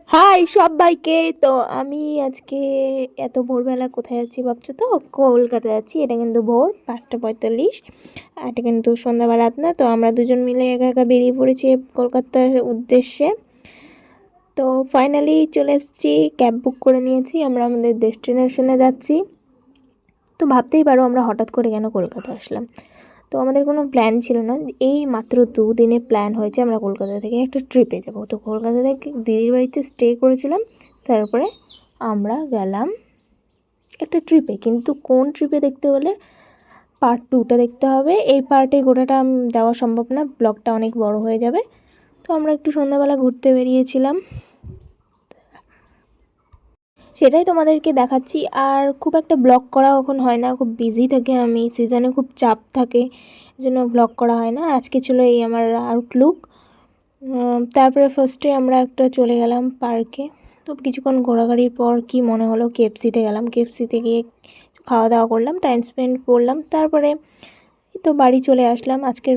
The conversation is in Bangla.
হাই সবাইকে। তো আমি আজকে এত ভোরবেলা কোথায় যাচ্ছি ভাবছো তো? কলকাতা যাচ্ছি। এটা কিন্তু ভোর 5:45। এটা কিন্তু সন্ধ্যা বা রাত না। তো আমরা দুজন মিলে একা একা বেরিয়ে পড়েছি কলকাতার উদ্দেশ্যে। তো ফাইনালি চলে এসেছি, ক্যাব বুক করে নিয়েছি, আমরা আমাদের ডেস্টিনেশনে যাচ্ছি। তো ভাবতেই পারো আমরা হঠাৎ করে কেন কলকাতা আসলাম। তো আমাদের কোনো প্ল্যান ছিল না, এই মাত্র 2 দিনে প্ল্যান হয়েছে আমরা কলকাতা থেকে একটা ট্রিপে যাব। তো কলকাতা থেকে দিদির বাড়িতে স্টে করেছিলাম, তারপরে আমরা গেলাম একটা ট্রিপে। কিন্তু কোন ট্রিপে দেখতে হলে পার্ট 2টা দেখতে হবে। এই পার্টে গোটাটা দেওয়া সম্ভব না, ব্লগটা অনেক বড় হয়ে যাবে। তো আমরা একটু সন্ধ্যাবেলা ঘুরতে বেরিয়েছিলাম, সেটাই তোমাদেরকে দেখাচ্ছি। আর খুব একটা ব্লগ করা এখন হয় না, খুব বিজি থাকে আমি, সিজনে খুব চাপ থাকে, এই জন্য ব্লগ করা হয় না। আজকে ছিল এই আমার আউটলুক। তারপরে ফার্স্টে আমরা একটা চলে গেলাম পার্কে। তো কিছুক্ষণ ঘোরাঘুরির পর কি মনে হলো, কেএফসিতে গেলাম। কেএফসিতে গিয়ে খাওয়া দাওয়া করলাম, টাইম স্পেন্ড করলাম, তারপরে তো বাড়ি চলে আসলাম। আজকের